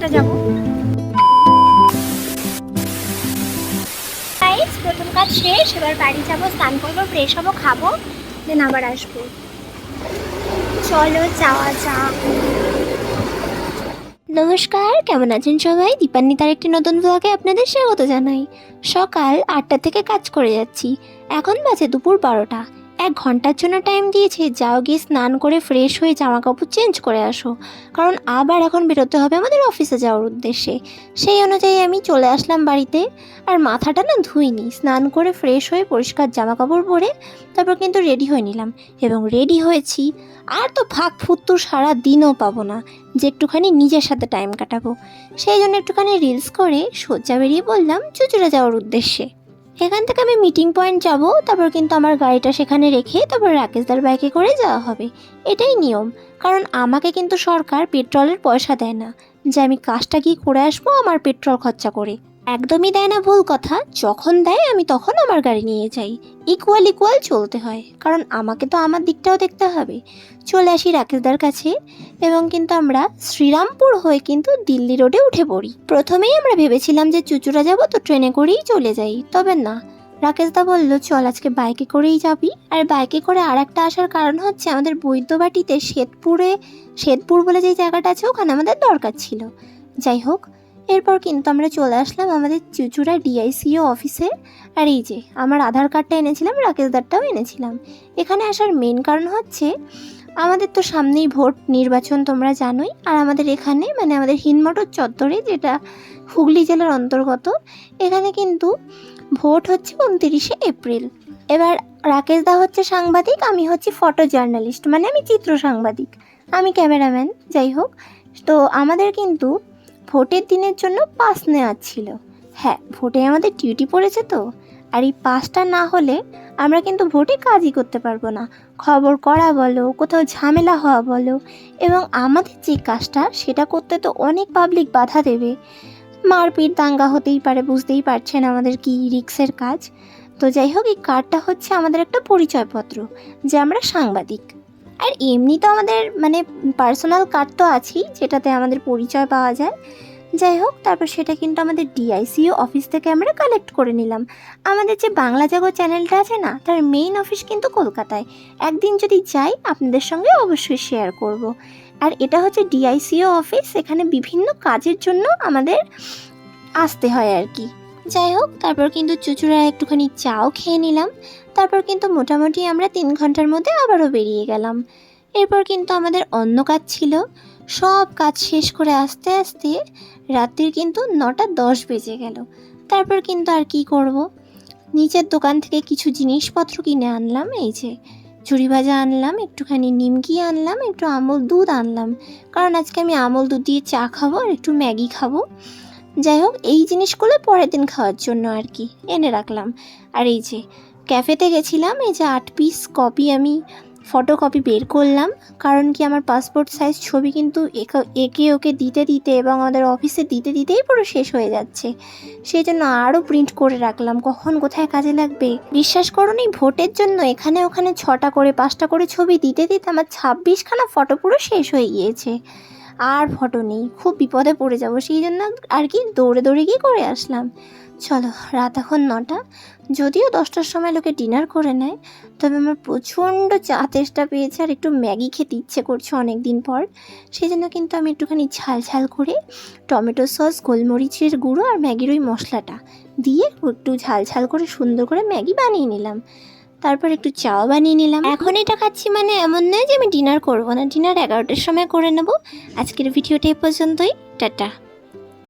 একটা যাব। প্রথম কাজ শেষ, এবার বাড়ি যাবো, স্নান করবো, ফ্রেশ হবো, খাবো, দেন আবার আসবো। চলো যাওয়া যাক। নমস্কার, কেমন আছেন সবাই? দীপান্বিতার একটি নতুন ব্লগে আপনাদের স্বাগত জানাই। সকাল 8টা থেকে কাজ করে যাচ্ছি, এখন বাজে দুপুর 12টা। 1 ঘন্টার জন্য টাইম দিয়েছে, যাও গিয়ে স্নান করে ফ্রেশ হয়ে জামা কাপড় চেঞ্জ করে আসো, কারণ আবার এখন বেরোতে হবে আমাদের অফিসে যাওয়ার উদ্দেশ্যে। সেই অনুযায়ী আমি চলে আসলাম বাড়িতে। আর মাথাটা না ধুইনি, স্নান করে ফ্রেশ হয়ে পরিষ্কার জামা কাপড় পরে তারপর কিন্তু রেডি হয়ে নিলাম, এবং রেডি হয়েছি। আর তো ফাঁক ফুত্তুর সারা দিনও পাবো না যে একটুখানি নিজের সাথে টাইম কাটাবো। সেই জন্য একটুখানি রিলস করে সোজা বেরিয়ে পড়লাম চুঁচুড়া যাওয়ার উদ্দেশ্যে। এখান থেকে আমি মিটিং পয়েন্ট যাব, তারপর কিন্তু আমার গাড়িটা সেখানে রেখে তারপর রাকেশদার বাইকে করে যাওয়া হবে। এটাই নিয়ম, কারণ আমাকে কিন্তু সরকার পেট্রোলের পয়সা দেয় না যে আমি কাজটা গিয়ে করে আসবো আমার পেট্রোল খরচা করে। একদমই দেয় না, ভুল কথা। যখন দেয় আমি তখন আমার গাড়ি নিয়ে যাই। ইকুয়াল চলতে হয়, কারণ আমাকে তো আমার দিকটাও দেখতে হবে। চলে আসি রাকেশদার কাছে, এবং কিন্তু আমরা শ্রীরামপুর হয়ে কিন্তু দিল্লি রোডে উঠে পড়ি। প্রথমেই আমরা ভেবেছিলাম যে চুঁচুড়া যাব তো ট্রেনে করেই চলে যাই, তবে না, রাকেশদা বলল চল আজকে বাইকে করেই যাবি। আর বাইকে করে আর একটা আসার কারণ হচ্ছে আমাদের বৈদ্যবাটিতে শ্বেতপুর বলে যে জায়গাটা আছে ওখানে আমাদের দরকার ছিল। যাই হোক, এরপর কিন্তু আমরা চলে আসলাম আমাদের চুঁচুড়া ডিআইসিও অফিসে। আর এই যে আমার আধার কার্ডটা এনেছিলাম, রাকেশদারটাও এনেছিলাম। এখানে আসার মেন কারণ হচ্ছে আমাদের তো সামনেই ভোট নির্বাচন, তোমরা জানোই। আর আমাদের এখানে মানে আমাদের হিন্দমটর চত্বরে, যেটা হুগলি জেলার অন্তর্গত, এখানে কিন্তু ভোট হচ্ছে 29শে এপ্রিল। এবার রাকেশদা হচ্ছে সাংবাদিক, আমি হচ্ছি ফটো জার্নালিস্ট, মানে আমি চিত্র সাংবাদিক, আমি ক্যামেরাম্যান। যাই হোক, তো আমাদের কিন্তু ভোটের দিনের জন্য পাস নেওয়ার ছিল। হ্যাঁ, ভোটে আমাদের ডিউটি পড়েছে তো, আর এই পাসটা না হলে আমরা কিন্তু ভোটে কাজই করতে পারবো না। খবর করা বলো, কোথাও ঝামেলা হওয়া বলো, এবং আমাদের যে কাজটা সেটা করতে তো অনেক পাবলিক বাধা দেবে, মারপিট দাঙ্গা হতেই পারে, বুঝতেই পারছেন আমাদের কি রিক্সের কাজ। তো যাই হোক, এই কার্ডটা হচ্ছে আমাদের একটা পরিচয়পত্র যে আমরা সাংবাদিক। আর এমনি তো আমাদের মানে পার্সোনাল কার্ড তো আছেই, যেটাতে আমাদের পরিচয় পাওয়া যায়। যাই হোক, তারপর সেটা কিন্তু আমাদের ডিআইসিও অফিস থেকে আমরা কালেক্ট করে নিলাম। আমাদের যে বাংলা জগৎ চ্যানেলটা আছে না, তার মেইন অফিস কিন্তু কলকাতায়। একদিন যদি যাই আপনাদের সঙ্গে অবশ্যই শেয়ার করব। আর এটা হচ্ছে ডিআইসিও অফিস, এখানে বিভিন্ন কাজের জন্য আমাদের আসতে হয় আর কি। যাই হোক, তারপর কিন্তু চুঁচুড়ায় একটুখানি চাও খেয়ে নিলাম। তারপর কিন্তু মোটামুটি আমরা 3 ঘন্টার মধ্যে আবারও বেরিয়ে গেলাম। এরপর কিন্তু আমাদের অন্য কাজ ছিল, সব কাজ শেষ করে আস্তে আস্তে রাত্রির কিন্তু 9:10 বেজে গেল। তারপর কিন্তু আর কি করব, নিচের দোকান থেকে কিছু জিনিসপত্র কিনে আনলাম। এই যে ঝুড়ি ভাজা আনলাম, একটুখানি নিমকি আনলাম, একটু আমল দুধ আনলাম, কারণ আজকে আমি আমল দুধ দিয়ে চা খাবো আর একটু ম্যাগি খাবো। যাই হোক, এই জিনিসগুলো পরের দিন খাওয়ার জন্য আর কি এনে রাখলাম। আর এই যে ক্যাফেতে গেছিলাম, এই যে 8 পিস কপি আমি ফটোকপি বের করলাম, কারণ কি আমার পাসপোর্ট সাইজ ছবি কিন্তু একে ওকে দিতে দিতে এবং আমাদের অফিসে দিতে দিতেই পুরো শেষ হয়ে যাচ্ছে। সেই জন্য আরও প্রিন্ট করে রাখলাম, কখন কোথায় কাজে লাগবে। বিশ্বাস করুন, এই ভোটের জন্য এখানে ওখানে 6টা করে 5টা করে ছবি দিতে দিতে আমার 26খানা ফটো পুরো শেষ হয়ে গিয়েছে। আর ফটো নেই, খুব বিপদে পড়ে যাব, সেই জন্য আর কি দৌড়ে দৌড়ে গিয়ে করে আসলাম। চলো, রাত এখন 9টা, যদিও 10টার সময় লোকে ডিনার করে নেয়, তবে আমার প্রচণ্ড চা তেষ্টা পেয়েছে আর একটু ম্যাগি খেতে ইচ্ছে করছে অনেক দিন পর। সেই জন্য কিন্তু আমি একটুখানি ঝাল ঝাল করে টমেটো সস, গোলমরিচের গুঁড়ো আর ম্যাগির ওই মশলাটা দিয়ে একটু ঝাল ঝাল করে সুন্দর করে ম্যাগি বানিয়ে নিলাম। তারপর একটু চাও বানিয়ে নিলাম। এখন এটা খাচ্ছি মানে এমন নয় যে আমি ডিনার করবো না, ডিনার 11টার সময় করে নেব। আজকের ভিডিওটা এ পর্যন্তই, টাটা।